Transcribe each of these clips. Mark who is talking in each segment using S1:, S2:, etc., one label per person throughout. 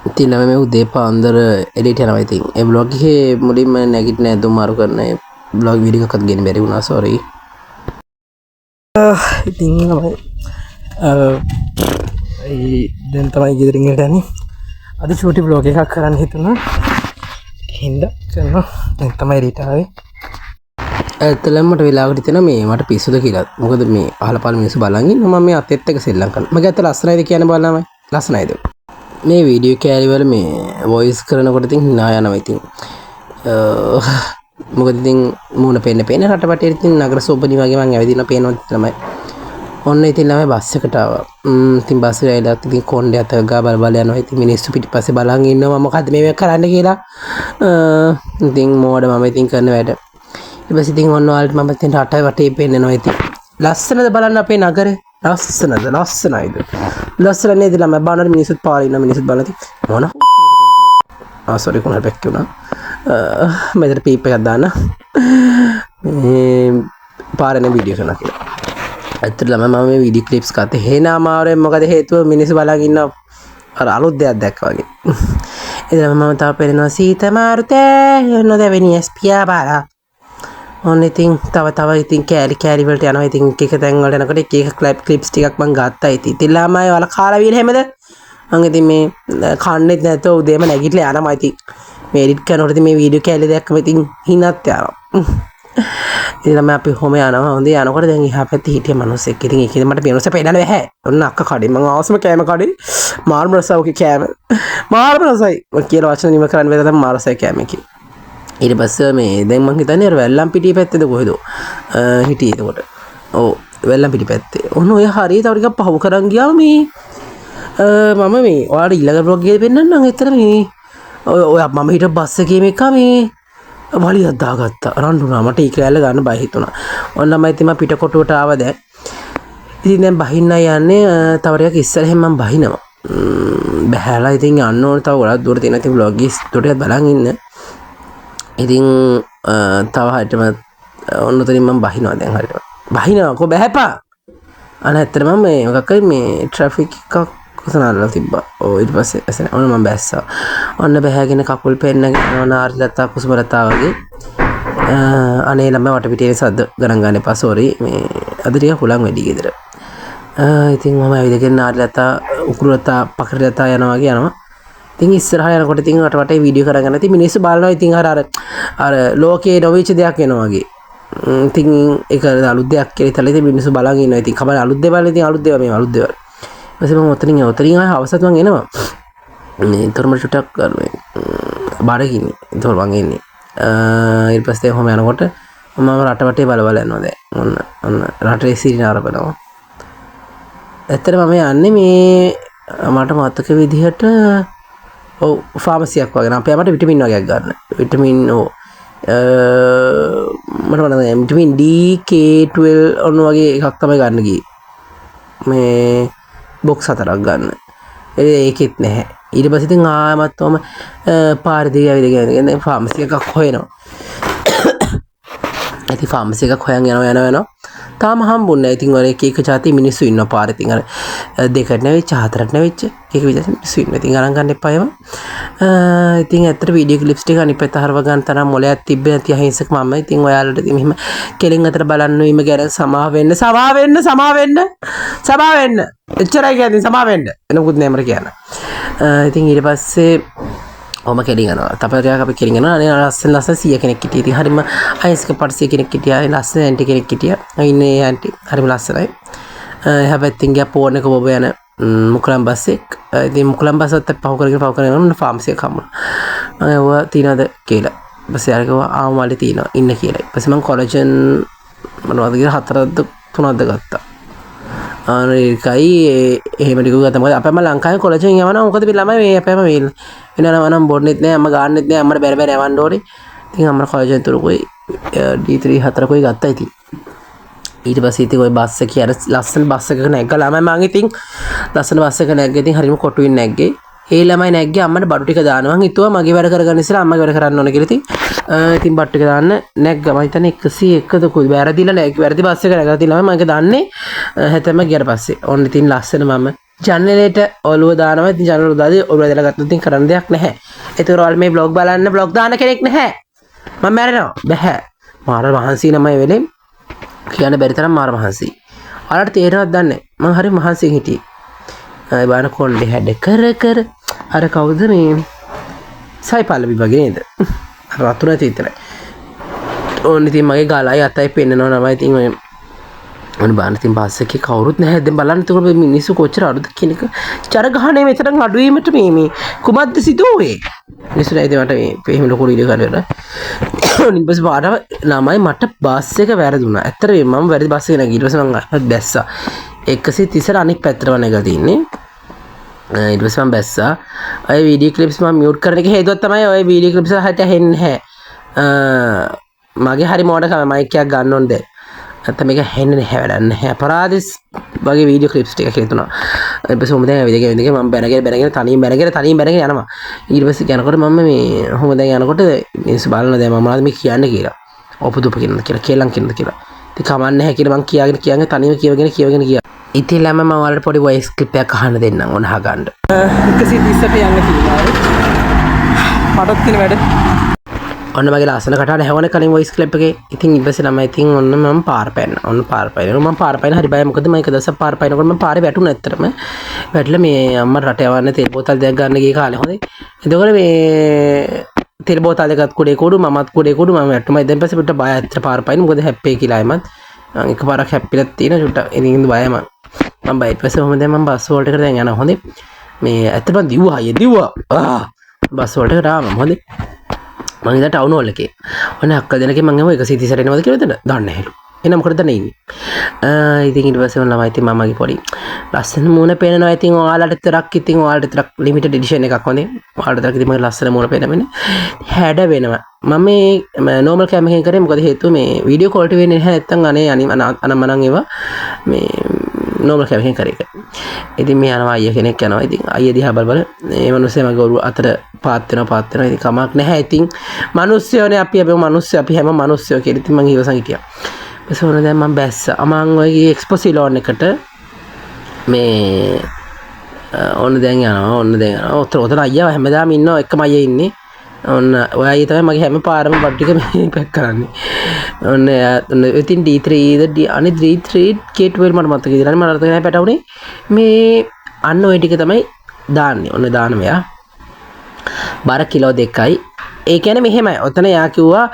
S1: ඉතින් ළමයි මේ උදේ පාන්දර එළියට යනවා. ඉතින් ඒ බ්ලොග් එකේ මුලින්ම නැගිටින ඇඳුම් මාරු කරන බ්ලොග් වීඩියෝ එකක්වත් ගෙන්න බැරි වුණා. සෝරි. ඉතින් ළමයි දැන් තමයි ගෙදරින් එළියට යන්නේ. අද චූටි බ්ලොග් එකක් කරන්න හිතුණා. හින්දා කරනවා. දැන් තමයි එළියට ආවේ. ඇත්තටම මට වෙලාවකට හිතෙනවා මේ මට පිස්සුද කියලා. මොකද මේ අහලපාල මිනිස්සු බලන් ඉන්නවා මම මේ අතෙත් එක සෙල්ලම් කරනවා. මගේ අත ලස්සනයිද කියන බලන්නම. ලස්සනයිද? මේ වීඩියෝ කෑලි වල මේ වොයිස් කරනකොට ඉතින් hina යනවා ඉතින්. මොකද ඉතින් මූණ පේන්න රටපටේ ඉතින් නගර සෝබනි වගේ මං ඇවිදින්න පේනවා තමයි. ඔන්න ඉතින් ළමයි බස් එකට ආවා. ඉතින් බස් එකේ ඇවිල්ලා ඉතින් කොණ්ඩේ අත ගා බල යනවා. ඉතින් මිනිස්සු පිටිපස්සේ බලන් ඉන්නවා මම මොකද්ද මේ කරන්න කියලා. ඉතින් මෝඩ මම ඉතින් කරන වැඩ. ඊට පස්සේ ඉතින් ඔන්න ඔයාලට මම ඉතින් රට වටේ පෙන්නනවා ඉතින්. ලස්සනද බලන්න අපේ නගරේ? ලස්සනයිද? ලස්සන නේද ළමයි බානර මිනිස්සුත් පාරේ ඉන්න මිනිස්සුත් බලන ඉතින් මොන සෝරි කොහොමද බැක් වුණා. මෙතන පීප් එකක් දාන්න. මේ පාරේ නේ වීඩියෝ කරනවා කියලා. ඇත්තටම මම මේ වීඩියෝ ක්ලිප්ස් ගත්තේ හේනා මාරේ මොකද හේතුව මිනිස්සු බලන් ඉන්න අර අලුත් දෙයක් දැක්කා වගේ. එතන මම තාම පෙන්නනවා සීත මාරුතේ නොදෙවෙනි එස්පියා බාරා. ඔන්න ඉතින් තව ඉතින් කෑලි වලට යනවා. ඉතින් එක තැන් වල යනකොට එක ක්ලිප්ස් ටිකක් මම ගත්තා. ඉතින් ළමයි වල කාලා වීල හැමද මම ඉතින් මේ කන්නේත් නැතුව උදේම නැගිටලා යනවා. ඉතින් මේ එඩිට් කරනකොට ඉතින් මේ වීඩියෝ කෑලි දැක්කම ඉතින් හිනත් යනවා. ඉතින් ළමයි අපි කොහොම යනවා. හොඳේ යනකොට දැන් එහා පැත්තේ හිටිය මිනිස්සෙක්. ඉතින් ඒකෙන් මට පේනොස පේන්න බෑ. ඔන්න අක්ක කඩේ මම ආවසම කෑම කඩේ මාර්ම රසවගේ කෑම මාර්ම රසයි මම කියලා වචන නිම කරන්න බැහැ. තමයි මාර්ම රසයි කෑම කිව්වේ. ඊට පස්සේ මේ දැන් මං හිතන්නේ අර වැල්ලම් පිටිය පැත්තේද කොහෙද හිටියේ එතකොට. ඔව් වැල්ලම් පිටිය පැත්තේ. ඔන්න ඔය හරිය තව ටිකක් පහු කරන් ගියාම මේ මම මේ ඔයාලට ඊළඟ බ්ලොග් එකේ පෙන්නන්නම්. එතන මේ ඔය මම හිට බස් එකේ මේක මේ වලියක් දාගත්තා. රණ්ඩුනා මට ඊ කෑල්ල ගන්න බය හිතුණා. ඔන්න මම ඉතින් පිටකොටුවට ආවා දැන්. ඉතින් දැන් බහින්න යන්නේ තව ටිකක් ඉස්සරහින් මම බහිනවා. බහැලා ඉතින් යන්න ඕන තව ගොඩක් දුර තියෙනවා. ඉතින් බ්ලොග් එක ටොටියක් බලන් ඉන්න. ඉතින් තව හරියටම ඔන්න උතනින් මම බහිනවා දැන් හරියට. බහිනවා කො බහැපා. අනත්තර මම මේ මොකක් මේ ට්‍රැෆික් එකක් කොතනදලා තිබ්බා. ඔව් ඊට පස්සේ එසන ඔන්න මම බැස්සා. ඔන්න බහැගෙන කකුල් පෙන්නගෙන ඔන්න ආරිලතා කුසුමලතා වගේ. අනේ ළමයි වටපිටේ සද්ද ගණන් ගන්න එපා. සෝරි මේ අද ටික හුලං වැඩි ගෙදර. ඉතින් මම ඇවිදගෙන ආරිලතා උකුරුලතා පකරලතා යනවා වගේ යනවා. ඉතින් ඉස්සරහා යනකොට ඉතින් වටේ වීඩියෝ කරගෙන ඉතින් මිනිස්සු බලනවා. ඉතින් අර ලෝකේ නොවිච්ච දෙයක් වෙනවා වගේ. ඉතින් ඒක අලුත් දෙයක් කියලා ඉතල ඉතින් මිනිස්සු බලන් ඉන්නවා. ඉතින් කබල අලුත් දේවල් ඉතින් අලුත් දේවල් මේ අලුත් දේවල්. ඊපස්සේ මම ඔතනින් ආය අවසත් මං එනවා. මේ ඊතරම චුට්ටක් මේ බාරකින්නේ. ඒතකොට මං එන්නේ. ඊට පස්සේ කොහොම යනකොට මම රට වටේ බල යනවා දැන්. ඔන්න රටේ සිරින ආරම්භනවා. ඇත්තටම මම යන්නේ මේ මට මතක විදිහට ඔව් ෆාමසියක් වගේ. අපේ අපට විටමින් වගේක් ගන්න. විටමින් මට මතකයි විටමින් D K12 ඔන්න වගේ එකක් තමයි ගන්න ගියේ. මේ බොක්ස් 4ක් ගන්න. ඒකෙත් නැහැ. ඊට පස්සේ ඉතින් ආයමත් තෝම පාරදී ඇවිදගෙන ෆාමසි එකක් හොයනවා. ඉතින් ෆාමසි එකක් හොයන් යනවා. තාම හම්බුන්නේ නැහැ. ඉතින් ඔය එක જાති මිනිස්සු ඉන්නවා පාරේ. ඉතින් අර දෙකට නැවිච්ච හතරට නැවිච්ච එක විදිහට මිනිස්සු ඉන්නවා. ඉතින් අරන් ගන්න එපා ඒවා. ඉතින් ඇත්තට වීඩියෝ ක්ලිප්ස් ටික අනිත් පැත්ත හරව ගන්න තරම් මොලයක් තිබ්බේ නැති අහිංසක මම. ඉතින් ඔයාලට ඉතින් මෙහෙම කෙලින් අතර බලන්න වීම ගැන සමාව වෙන්න. එච්චරයි කියන්නේ සමාව වෙන්න. එනකුත් නෑ මර කියන්න. ඉතින් ඊට පස්සේ ඔම කෙලින් යනවා. තපරයක් අපි කෙලින් යනවා. අනේ ලස්සන 100 කෙනෙක් හිටියේ. ඉතින් හරිම අහිංසක පරිසය කෙනෙක් හිටියා. ලස්සන ඇන්ටි කෙනෙක් හිටියා. ඉන්නේ ඇන්ටි හරිම ලස්සනයි. එහා පැත්තෙන් ගියා පෝන් එක බොබ යන මුකුලම් බස් එක. ඉතින් මුකුලම් බස් එකත් පහු කරගෙන යනවා ෆාමසි එක හම්බුණා. මම ඒවා තියනද කියලා. ඊපස්සේ ආරකව ආවමලි තියනවා ඉන්න කියලා. ඊපස්සේ මම කොලජන් මොනවද කියලා 4ද 3ද ගත්තා. ඒකයි එහෙම ටික ගත්තා. මොකද අපේම ලංකාවේ කොලජන් යවනවා. මොකද මේ ළමයි මේ අපේම වෙනවා නම් බොන්නෙත් නෑ. අම්ම ගන්නෙත් නෑ. අම්මට බැර යවන්න ඕනේ. ඉතින් අම්මට කොලජන් තුරුකුයි D3 4කුයි ගත්තා ඉතින්. ඊට පස්සේ ඉතින් ওই බස් එකේ අර ලස්සන බස් එකක නැග්ගා ළමයි මං ඉතින් ලස්සන බස් එක නැග්ගේ ඉතින් හරිම කොටුවෙන් නැග්ගේ. ඒ ළමයි නැග්ගේ අම්මට බඩු ටික දානවා. මං හිතුවා මගේ වැඩ කරගන්න ඉස්සෙල්ලා අම්මගේ වැඩ කරන්න ඕන කියලා ඉතින් බඩු ටික දාන්න නැග්ගා. මම හිතන්නේ 101ද කොයි වැරදිලා නැග්ගේ. වැරදි බස් එක නැගලා තියෙනවා. මම ඒක දන්නේ හැතැම්ම ගියාට පස්සේ. ඕන්න ඉතින් ලස්සන මම ජනලේට ඔලුව දානවා. ඉතින් ජනල දාදී ඔලුව දාලා ගත්තොත් ඉතින් කරන්න දෙයක් නැහැ. ඒතකොට ඔයාලා මේ බ්ලොග් බලන්න බ්ලොග් දාන කෙනෙක් නැහැ. මම මැරෙනවා. බෑ. මාර මහන්සි නමයි වෙලේ. කියන්න බැරි තරම් මාර මහන්සි. ඔයාලට තේරෙනවද දන්නේ මම හරි මහන්සියෙන් හිටියේ. ඒ බාන කොණ්ඩේ හැඩ කර අර කවුද මේ සයිපල්ලවි වගේ නේද? රතු නැති විතරයි. ඕන ඉතින් මගේ ගලයි අතයි පෙන්නනවා නමයි ඉතින් මේ ඔන්න බාන ඉතින් බස් එකේ කවුරුත් නැහැ. දැන් බලන්න එතකොට මිනිස්සු කොච්චර අඩුද කියන එක. චර ගහනේ මෙතන අඩු වීමට මේ කුමක්ද සිදුවේ? මිනිස්සු නැයිද මට මේ එහෙම ලොකු වීඩියෝ කරලා. ඊට පස්සේ පාරව ළමයි මට බස් එක වැරදුනා. ඇත්තට මම වැරදි බස් එක නැගී ඊට පස්සේ මම ආයෙත් බැස්සා. 130 අනික් පැත්තට වනේ ගා තින්නේ. ඊට පස්සේ මම බැස්සා. ඔය වීඩියෝ ක්ලිප්ස් මම මියුට් කරන එක හේතුවක් තමයි ඔය වීඩියෝ ක්ලිප්ස් හරියට ඇහෙන්නේ නැහැ. මගේ හරි මෝඩකම මයික් එකක් ගන්න ඕනේ දැන්. නැත්නම් මේක ඇහෙන්නේ නැහැ වැඩක් නැහැ. අපරාධස් වගේ වීඩියෝ ක්ලිප්ස් ටිකක් හේතුණා. ඊට පස්සේ මම දැන් ඇවිදගෙන මම බැනගෙන තනියෙන් බැනගෙන යනවා. ඊට පස්සේ යනකොට මම මේ කොහොම දැන් යනකොට මිනිස්සු බලනවා දැන් මම මොනවද මේ කියන්නේ කියලා. ඔපදුප කියනද කියලා කෙලන් කියනද කියලා. ඉතින් කමන්නේ නැහැ කියලා මම කියන්නේ තනියම කියවගෙන ගියා. ඉතින් ළම මම ඔයාලට පොඩි වොයිස් ක්ලිප් එකක් අහන්න දෙන්නම් ඕන අහගන්න. 130ට යන්න තියෙනවා. පටත් තියෙන වැඩ. ඔන්න මගේ ලස්සන කටහඬ හැවන කලින් වොයිස් ක්ලිප් එකේ. ඉතින් ඉබ්බසේ ළමයි ඉතින් ඔන්න මම පාර පැන්න. ඔන්න පාර පැනනවා. මම පාර පැන හරි බයයි. මොකද මම එක දවසක් පාර පැනනකොට මම පාරේ වැටුණා ඇත්තටම. වැටලා මේ අම්මා රට යවන්න තෙල් බෝතල් දෙකක් ගන්න ගිය කාලේ හොඳේ. එතකොට මේ තෙල් බෝතල් දෙකක් කුඩේ කුඩු මමත් කුඩේ කුඩු මම වැටුමා. දැන් පස්සේ පිට බය ඇත්තට පාර පැන. මොකද හැප්පේ කියලා එමත්. එකපාරක් හැප්පිලත් තියෙන චුට්ටක්. ඉතින් බයයි මම බය. ඊට පස්සේ දැන් මම බස් වලට දැන් යනවා හොඳේ. මේ ඇත්තටම දිව්වා. බස් වලට ආවම හොඳේ. මම ඉතින් ටවුන් හෝල් එකේ. ඔන්න අක්කල් දෙනකේ මම 130ට එනවද කියලා දන්නේ නැහැලු. එන මොකටද නේ ඉන්නේ. ඉතින් ඊට පස්සේ ළමයි ඉතින් මමගේ පොඩි ලස්සන මූණ පේනවා. ඉතින් ඔයාලට විතරක් ලිමිටඩ් එඩිෂන් එකක් හොඳේ. ඔයාලට විතරක් ඉතින් මගේ ලස්සන මූණ පේනවනේ. හැඩ වෙනවා. මම මේ නෝමල් කැම එකෙන් කරේ මොකද හේතුව මේ වීඩියෝ ක්වොලිටි වෙන්නේ නැහැ නැත්තම් අනම්මනම් ඒවා මේ නෝමල් කැම එකෙන් කරේ. ඉතින් මේ යනවා අයියා කෙනෙක් යනවා. ඉතින් අයියා දිහා බල මේ මිනිස්සේ මගේ ඔරුව අතට පාත් වෙනවා. ඉතින් කමක් නැහැ. ඉතින් මිනිස්සුනේ අපි හැම මිනිස්සුયો කියලා ඉතින් මං ඊවසන් හිටියා. ඊපස්සේ ඕන දැන් මම බැස්සා. මං ඔයගේ එක්ස්පොසිලෝන් එකට මේ ඕන දැන් යනවා. ඔතන අයියා හැමදාම ඉන්නවා එකම අයියා ඉන්නේ. ඔන්න ඔය අයියා තමයි මගේ හැම පාරම බඩ් ටික මේ පැක් කරන්නේ. ඔන්න ඉතින් D3 අනේ D3 K12 මට මතක ඉඳලා මම අරගෙන නැහැ පැටවුනේ. මේ අන්න ඔය ටික තමයි දාන්නේ. ඔන්න දාන මෙයා. බර කිලෝ 2යි. ඒ කියන්නේ මෙහෙමයි. ඔතන යා කිව්වා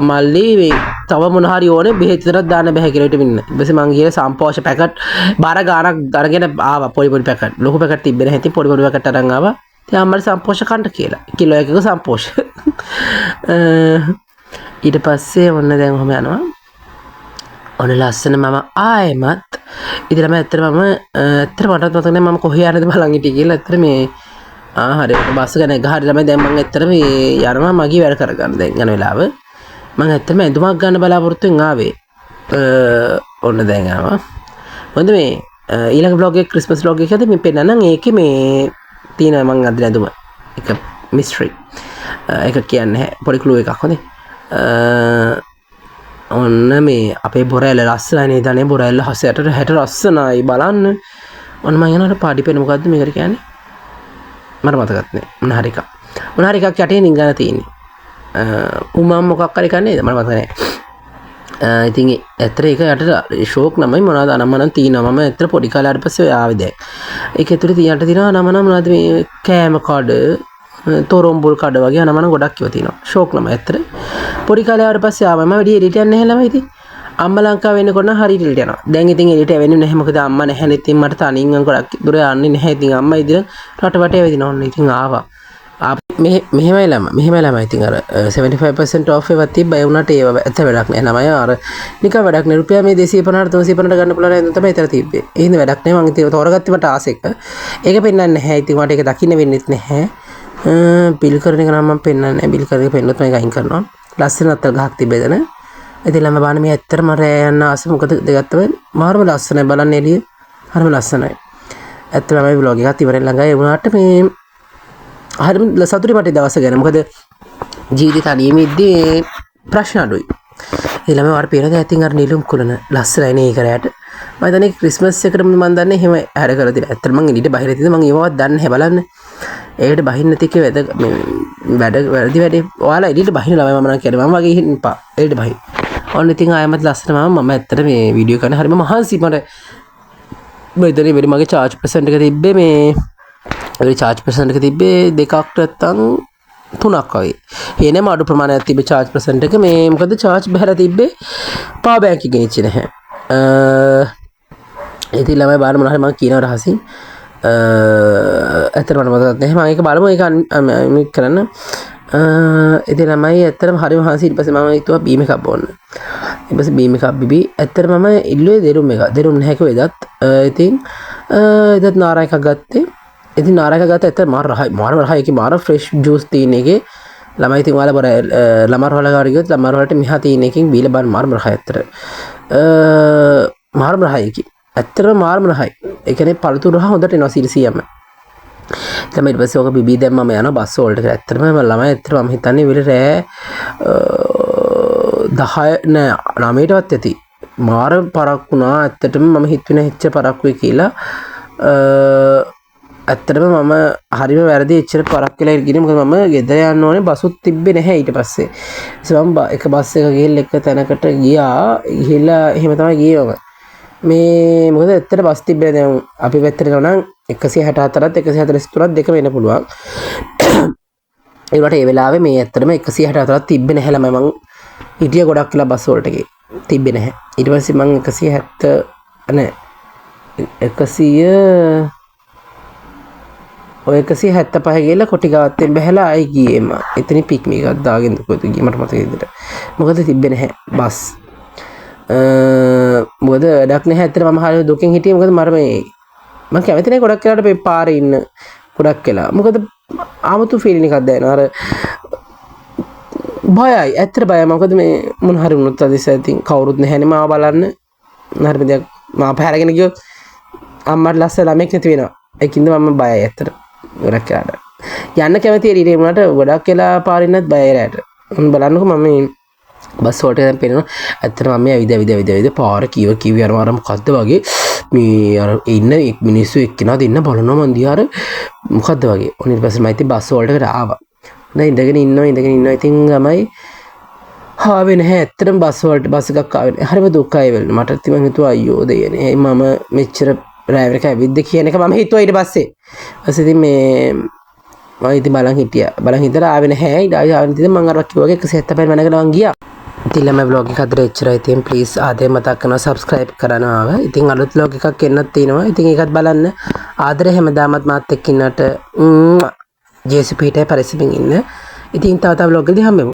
S1: මල්ලි තව මොන හරි ඕනේ බෙහෙත් විතරක් දාන්න බෑ කියලා විටමින්. ඊපස්සේ මං ගිහලා සම්පෝෂ පැකට් බර ගානක් අරගෙන ආවා. පොඩි පැකට්. ලොකු පැකට් තිබ්බේ නැහැ. ඉතින් පොඩි පැකට් අරන් ආවා. ඉතින් අම්මට සම්පෝෂ කන්න කියලා. කිලෝ එකක සම්පෝෂ. ඊට පස්සේ ඔන්න දැන් ඔහම යනවා. ඔන්න ලස්සන මම ආයෙමත් ඉතින් මම ඇත්තට මටත් මතක නැහැ මම කොහේ යන්නද බලන් හිටියේ කියලා. ඇත්තට මේ හරි බස් ගන්න ගහරි ළමයි දැන් මම ඇත්තට මේ යනවා මගේ වැඩ කරගන්න දැන් යන වෙලාව. මම ඇත්තටම ඇඳුමක් ගන්න බලාපොරොත්තුෙන් ආවේ. ඔන්න දැන් යනවා. මොකද මේ ඊළඟ vlog එක ක්‍රිස්මස් vlog එකේදී මේ පෙන්නනම් ඒකේ මේ තියෙනවා මං අද ඇඳුම. එක මිස්ටරි. ඒක කියන්නේ පොඩි ක්ලූ එකක් හොඳේ. ඔන්න මේ අපේ බොරැල්ල ලස්සනයි නේද? අනේ බොරැල්ල හසයට හැට ලස්සනයි බලන්න. ඔන්න මම යනකොට පාඩි පෙන්න මොකද්ද මේකට කියන්නේ? මට මතකත් නෑ. මොන හරි එකක්. මොන හරි එකක් යටේ නිංගන තියෙන්නේ. උමම් මොකක් හරි කන්නේ මට මතක නෑ. ඉතින් ඇත්තට ඒක යටට ෂෝක් නමයි මොනවද අනම්මනම් තියෙනවා. මම ඇත්තට පොඩි කාලේ ඊට පස්සේ ආවේ දැන්. ඒක ඇතුලේ තියන්න තියෙනවා නම මොනවද මේ කෑම කඩ තොරොම්බුල් කඩ වගේ නම ගොඩක් ඒවා තියෙනවා. ෂෝක් නම ඇත්තට. පොඩි කාලේ ආවට පස්සේ ආවම මම වැඩි එඩිට් යන්නේ නැහැ ළමයි ඉතින්. අම්මා ලංකාවේ වෙනකොට නම් හරියට එඩිට් යනවා. දැන් ඉතින් එඩිට් වෙන්නේ නැහැ මොකද අම්මා නැහැනේ. ඉතින් මට තනියෙන් ගොඩක් දුර යන්නේ නැහැ. ඉතින් අම්මා ඉදිරිය රට වටේ වෙදිනවා. ඔන්න ඉතින් ආවා. මෙහෙමයි ළමයි ඉතින් අර 75% off එකක් තිබ්බා. ඒ වුණාට ඒව ඇත්ත වැඩක් නෑ. ළමයි අර නිකන් වැඩක් නෑ. රුපියල් මේ 250 350 ගන්න පුළුවන් නේද තමයි එතන තිබ්බේ. ඒ හින්දා වැඩක් නෑ. මම ඉතින් තෝරගත්තේ මට ආසෙක. ඒක පෙන්වන්නේ නැහැ. ඉතින් මට ඒක දකින්න වෙන්නෙත් නැහැ. බිල් කරන එක නම් මම පෙන්වන්නේ නැහැ. බිල් කරගෙන පෙන්නොත් මම අයින් කරනවා. ලස්සන අතල් ගහක් තිබ්බේ එතන. ඉතින් ළම බාන මේ ඇත්තටම මට යන්න ආස මොකද දෙගත්තම මාරම ලස්සනයි බලන්න එළිය. හරිම ලස්සනයි. ඇත්තටම මේ vlog එකත් ඉවරෙන් ළඟයි. ඒ වුණාට මේ හරිම සතුටුයි මට දවස ගැන. මොකද ජීවිතේ තනියම ඉද්දී ප්‍රශ්න අඩුයි. ඊළඟ වාර පේනද ඉතින් අර නිලුම් කුලන ලස්සනයි නේ ඒකරයට. මම හිතන්නේ ක්‍රිස්මස් එකට මම දන්නේ එහෙම හැර කරලා තියෙනවා. ඇත්තට මම එළියට බහිලා තියෙනවා. මම ඒවවත් දන්නේ නැහැ බලන්න. ඒකට බහින්න නැති එක වැඩි ඔයාලා එළියට බහින ළමයි මම නම් කියන්නේ මම වගේ ඉන්න එපා. එළියට බහින්න. ඔන්න ඉතින් ආයමත් ලස්සන මම ඇත්තට මේ වීඩියෝ කරන හරිම මහන්සි මට මෙතන වෙරි මගේ charge percent එක තිබ්බේ මේ ඒ charge percent එක තිබ්බේ 2ක් නැත්තම් 3ක් වගේ. හේනම අඩු ප්‍රමාණයක් තිබ්බේ charge percent එක මේ මොකද charge බහැලා තිබ්බේ power bank එක ගෙනිච්චේ නැහැ. ඉතින් ළමයි බාර මොනවා හරි මම කියනවා රහසින්. ඇත්තට මට මතකත් නැහැ. මම ඒක බලමු ඒක කරන්න. ඉතින් ළමයි ඇත්තටම හරිම මහන්සි. ඊට පස්සේ මම හිතුවා බීම් එකක් බොන්න. ඊට පස්සේ බීම් එකක් බිබි ඇත්තට මම ඉල්ලුවේ දෙරුම් එක. දෙරුම් නැහැ කිව්ව එදත්. ඉතින් එදත් නාරා එකක් ගත්තේ. ඉතින් නාරා එකක් ගත්තා ඇත්තට මාර රහයි. මාර රහයි. ඒකේ මාර ෆ්‍රෙෂ් ජූස් තියෙන එකේ ළමයි ඉතින් ඔයාලා බර ළමර වල ගාඩ ගියොත් ළමර වලට මෙහා තියෙන එකකින් බීලා බලන්න මාර රහයි ඇත්තට. මාර රහයි ඒකේ. ඇත්තටම මාර රහයි. ඒ කියන්නේ පළතුරු රහ හොඳට එනවා සිරිසියම. ඊට පස්සේ ඔක බිබී දැන් මම යනවා බස් වලට. ඇත්තටම ළමයි ඇත්තට මම හිතන්නේ විල රෑ 10 නෑ 9ටවත් ඇති. මාර පරක් වුණා. ඇත්තටම මම හිතුවේ හෙච්ච පරක් වෙයි කියලා. ඇත්තටම මම හරිම වැරදි එච්චර පරක් වෙලා ඉගෙන මොකද මම ගෙදර යන්න ඕනේ බසුත් තිබ්බේ නැහැ ඊට පස්සේ. ඊට මම එක බස් එක ගිහලා එක තැනකට ගියා. ගිහලා එහෙම තමයි ගියේ මම. මේ මොකද ඇත්තට බස් තිබ්බේ දැන් අපි පැත්තට යනවා නම් 164ත් 143ත් දෙක වෙන්න පුළුවන්. ඒකට ඒ වෙලාවේ මේ ඇත්තටම 164ත් තිබ්බේ නැහැ ළමයි මං හිටිය ගොඩක් කියලා බස් වලට ගියේ. තිබ්බේ නැහැ. ඊට පස්සේ මං 170 නෑ 100 ඔය 175 ගිහලා කොටිගාවත්තෙන් බහැලා ආයි ගියේ මම. එතනින් පික්නික් එකක් දාගෙන කොහෙද ගියේ මට මතක විදිහට. මොකද තිබ්බේ නැහැ බස්. මොකද වැඩක් නැහැ ඇත්තට මම හරිය දුකින් හිටියේ මොකද මම කැමති නැහැ ගොඩක් වෙලාවට මේ පාරේ ඉන්න ගොඩක් වෙලා. මොකද ආමතු ෆීලින් එකක් දැනෙනවා. අර බයයි ඇත්තට බයයි. මොකද මේ මොන හරි වුණොත් අද ඉතින් කවුරුත් නැහැනේ මාව බලන්න. හරිම දෙයක් මාව පැහැරගෙන ගියොත් අම්මට ලස්සන ළමෙක් නැති වෙනවා. ඒකින්ද මම බයයි ඇත්තට. ගොඩක් වෙලාට යන්න කැමති එළියට වුණාට ගොඩක් වෙලා පාරින්නත් බයයි රැට. බලන්නකො මම මේ බස් වලට දැන් පේනවා ඇත්තටම මම ඇවිද පාර කීව යනවා අර මොකද්ද වගේ මේ අර ඉන්න මිනිස්සු එක්කෙනාද ඉන්න බලනවා මන් දිහා අර මොකද්ද වගේ. ඔන්න ඊට පස්සේ මම ඉතින් බස් වලට ආවා. දැන් ඉඳගෙන ඉන්නවා ඉතින් ළමයි ආවේ නැහැ ඇත්තටම බස් වලට බස් එකක් ආවේ නැහැ. හරිම දුකයි වෙන්නේ. මට ඉතින් මම හිතුවා අයියෝ දෙයනේ මම මෙච්චර ඩ්‍රයිවර් එක ඇවිද්ද කියන එක මම හිතුවා ඊට පස්සේ. ඊපස්සේ ඉතින් මේ මම ඉතින් බලන් හිටියා. බලන් හිටලා ආවේ නැහැ. ඊට ආවෙ ඉතින් මම අර කිව්වා වගේ 175 මැනකට මං ගියා. ඉතින් ළමයි vlog එක අතර එච්චරයි. ඉතින් ප්ලීස් ආදරේ මතක් කරනවා subscribe කරනවා. ඉතින් අලුත් vlog එකක් එන්නත් තියෙනවා. ඉතින් ඒකත් බලන්න. ආදරේ හැමදාමත් මාත් එක්ක ඉන්නට ජේසුපීටයි පරිස්සමින් ඉන්න. ඉතින් තව vlog එකදී හම්බෙමු.